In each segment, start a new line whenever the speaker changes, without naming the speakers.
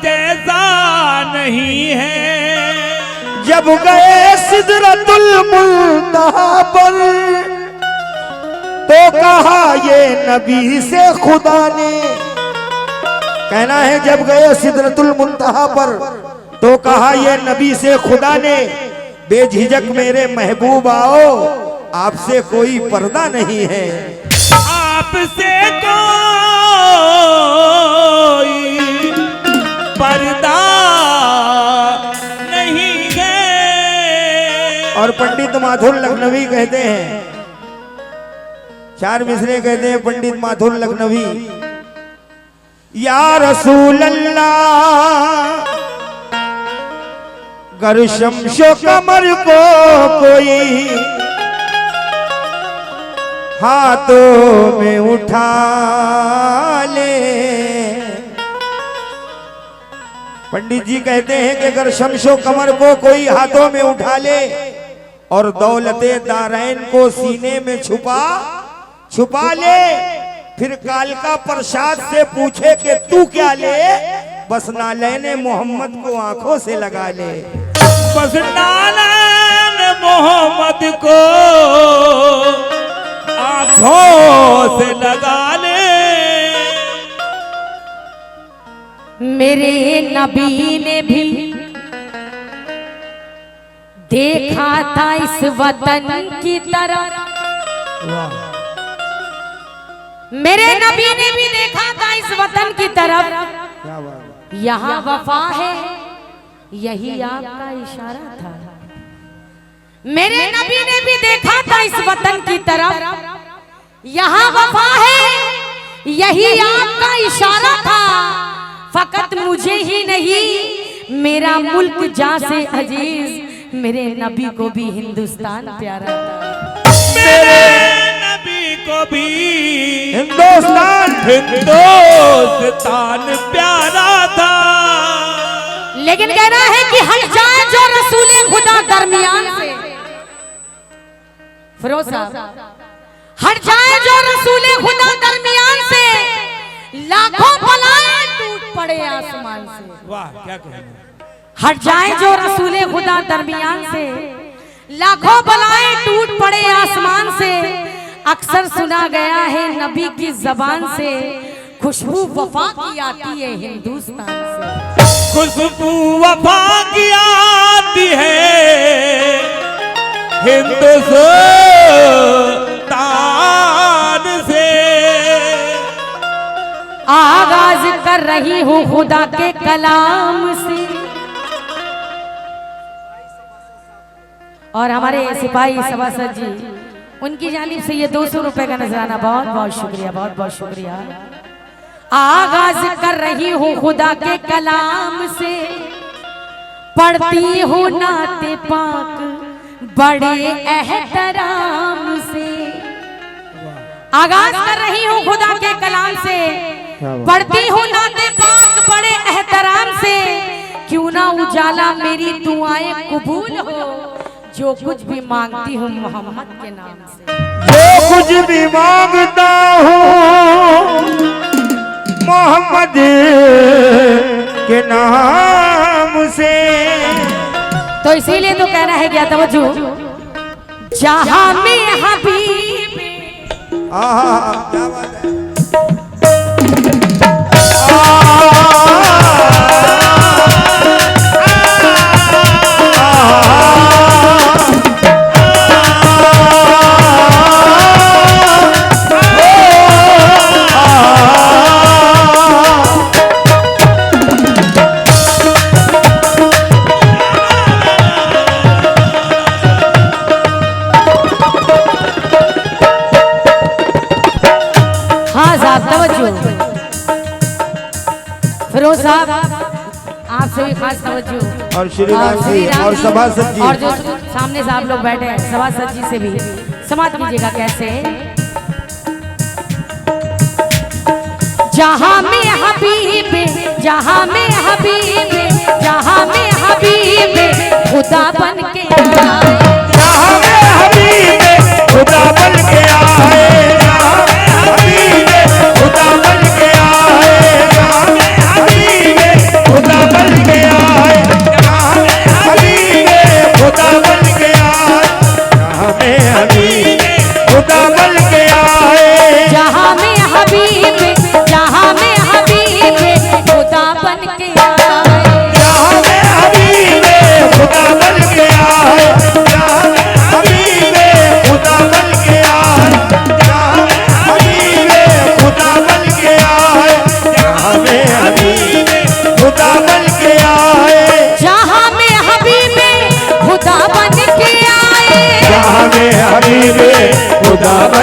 जैसा नहीं है।
जब गए सिदरतुल मुंतहा पर तो कहा ये नबी से खुदा ने, कहना है जब गए सिदरतुल मुंतहा पर तो कहा ये नबी से खुदा ने, बेझिझक मेरे महबूब आओ आपसे कोई पर्दा नहीं है।
आपसे कोई पर्दा नहीं है।
और पंडित माधुर लखनवी कहते हैं, चार मिसरे कहते हैं पंडित माधुर लखनवी, या रसूल अल्लाह गर शमशो कमर को कोई हाथों में उठा ले। पंडित जी कहते हैं कि अगर शमशो कमर को कोई हाथों में उठा ले और दौलते दारैन को सीने में छुपा ले, फिर कालका प्रसाद से पूछे कि तू क्या ले, बस नालैन मोहम्मद को आंखों से लगा ले।
बस नालैन मोहम्मद को आंखों से लगा ले।
मेरे नबी ने भी देखा था इस वतन की तरफ, मेरे नबी ने भी देखा था इस वतन की तरफ। यहाँ वफा है यही आपका इशारा था। मेरे नबी ने भी देखा था इस वतन की तरफ, यहाँ वफा है यही आपका इशारा था। फकत मुझे ही नहीं मेरा मुल्क जहाँ से अजीज, मेरे नबी को भी हिंदुस्तान प्यारा था।
मेरे नबी को भी
हिंदुस्तान
प्यारा था।
लेकिन कहना है कि हट जाए जो रसूले खुदा दरमियान से, फिरोज साहब, हट जाए जो रसूले खुदा दरमियान से, लाखों बलाएं टूट पड़े आसमान से।
वाह क्या कहना।
हट जाए जो रसूले खुदा दरमियान से, लाखों बलाएं टूट पड़े आसमान से। अक्सर सुना गया है नबी की जबान से, खुशबू वफा की आती है हिंदुस्तान से।
खुशबू वफा की आती है हिंदुस्तान से।
आगाज कर रही हूँ खुदा के कलाम से। और हमारे सिपाही सभासद जी, उनकी जानिब से ये 200 रुपए का नजराना, बहुत बहुत शुक्रिया, बहुत बहुत शुक्रिया। आगाज कर रही हूँ खुदा के कलाम से, पढ़ती हूँ नाते पाक बड़े एहतराम से। आगाज कर रही हूँ खुदा के कलाम से, पढ़ती हूँ नाते पाक बड़े एहतराम से। क्यों ना उजाला मेरी दुआएं कबूल हो, जो कुछ भी मांगती हूँ मोहम्मद के नाम से।
जो कुछ भी मांगता हूँ मोहम्मद के नाम से।
तो इसीलिए तो कहना है क्या तवज्जो, जहां में हबीब,
क्या बात है।
फिरोज साहब, आपसे भी खास तवज्जो,
और श्रीराम जी और सभासद जी,
और जो सामने से आप लोग बैठे हैं सभासद जी से भी समाप्त कीजिएगा। कैसे जहां में हबीब, जहां में हबीब, जहां में हबीब खुदा बन के आए,
जहां में हबीब खुदा बन के आए, जहां में हबीब खुदा बन के आए, जहां में हबीब खुदा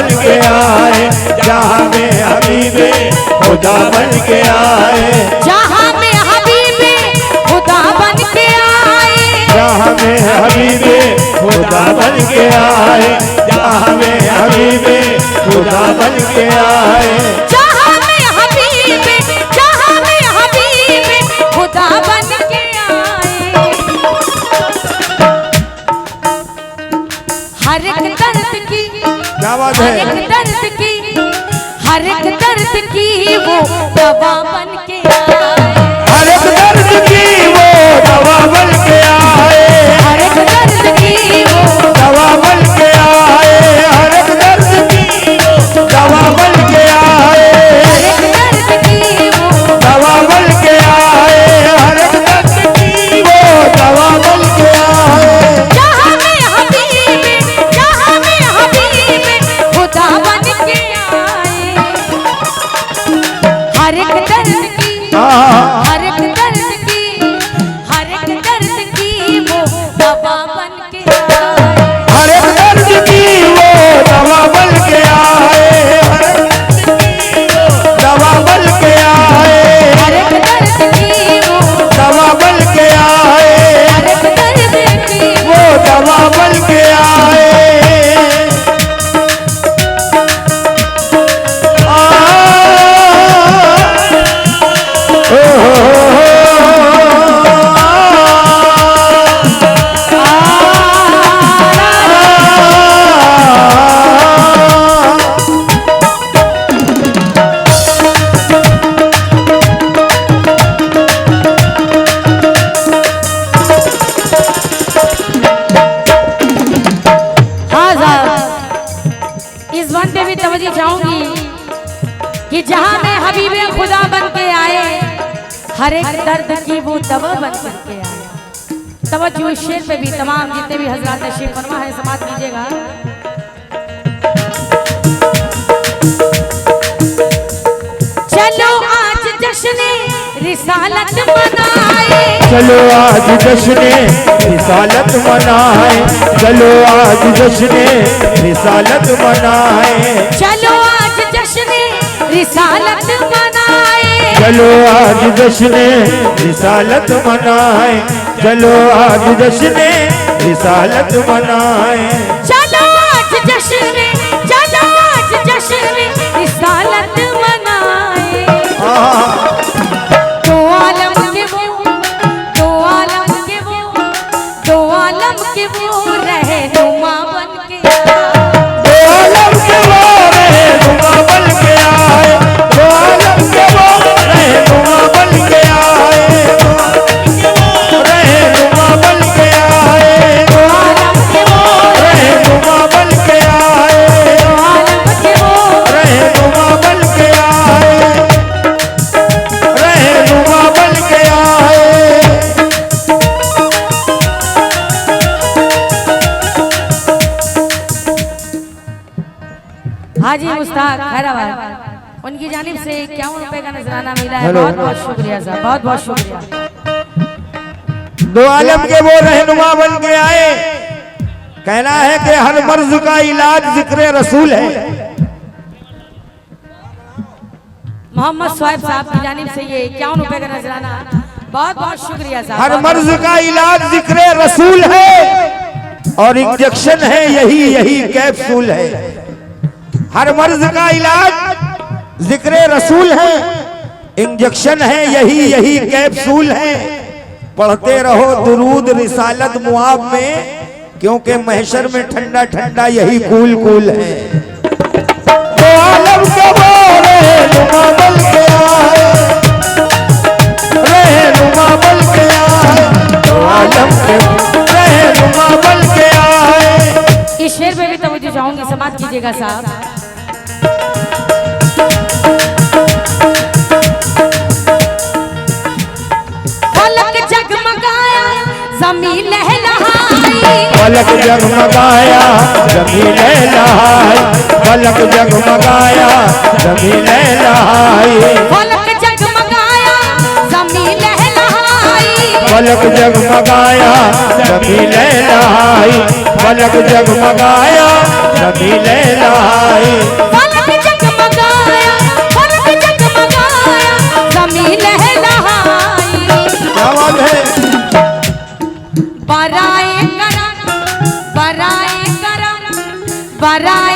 बन के आए, जहाँ में हबीबे खुदा बन के आए,
जहाँ में हबीबे खुदा बन के आए,
जहाँ में हबीबे खुदा बन के आए, जहाँ में हबीबे खुदा बन के आए,
जहाँ में हबीबे, जहाँ में हबीबे खुदा बन के आए। हर एक दर्द की,
क्या बात
हर
है?
एक दर्द की, हर एक दर्द की वो दवा बन के आए,
हर एक दर्द की वो दवा बन के आए,
हर एक दर्द की वो
दवा बन के आए, हर एक दर्द की वो दवा बन के आए,
हर एक दर्द की वो
दवा बन के आए, हर एक दर्द की वो दवा बन के आए,
जहाँ में हबीबे, जहाँ में हबीबे खुदा बन के आए। हर एक दर्द की, हर एक दर्द की, हर एक दर्द की वो दवा बन के आए,
हर एक दर्द की वो दवा बन के आए, दवा बन के आए,
हर एक दर्द की वो,
दवा बन के आए,
हर एक दर्द की
वो दवा बन के आए।
हाँ साहब, इस वन पे भी तवज्जो चाहूंगी कि जहाँ में हबीबे खुदा बन के आए, हर एक दर्द की वो दवा बन के आए। तवज्जो इस शेर पे भी तमाम जितने भी हजरात तशरीफ फरमा है समाअत कीजिएगा। चलो आज जश्न रिसालत मनाए,
चलो आज जश्न रिसालत मनाए, चलो आज जश्न रिसालत मनाए,
चलो आज जश्न रिसालत मनाए,
चलो आज जश्न रिसालत मनाए, चलो आज जश्न रिसालत मनाए,
चलो आज जश्न, चलो आज जश्न रिसालत मनाए। दो आलम के वो, दो आलम के वो, दो आलम के वो रहनुमा बन के आए,
दो आलम के वो रहनुमा बन के आए, दो आलम के वो रहनुमा बन के आए, रहनुमा बन के आए,
दो आलम के वो,
रहनुमा बन के आए,
दो आलम के वो,
रहनुमा बन के आए, रहनुमा बन के आए।
हाजी मुश्ताक खैराबाद, उनकी जानिब से 51 रुपए का नजराना मिला है।
हेलो।
बहुत बहुत शुक्रिया साहब, बहुत बहुत शुक्रिया।
दो आलम के वो रहनुमा बन के आए। कहना है कि हर मर्ज का इलाज जिक्र रसूल है।
मोहम्मद सोहेब साहब की जानिब से ये 51 रुपए का नजराना, बहुत बहुत शुक्रिया साहब।
हर मर्ज का इलाज जिक्र रसूल है, और इंजेक्शन है यही कैप्सूल है। हर मर्ज का इलाज जिक्र रसूल है, इंजेक्शन है यही कैप्सूल है। पढ़ते रहो दुरूद रिसालत मुआब में, क्योंकि महशर में ठंडा ठंडा यही कूल है। दो आलम के वो रहनुमा बन के आए, रहनुमा बन के आए, दो आलम के रहनुमा बन के आए।
इस शेर पे भी तवज्जो चाहूंगी, समाअत कीजिएगा साहब। फलक जगमगाया ज़मीन लहलहाई,
फलक जगमगाया ज़मीन लहलहाई, फलक जगमगाया ज़मीन लहलहाई,
फलक जगमगाया ज़मीन लहलहाई,
फलक जगमगाया ज़मीन लहलहाई, फलक जगमगाया जमीन लहराए
फलक जगमगाया जमीन लहराई।
क्या बात है
बराए करम बराए करम बराए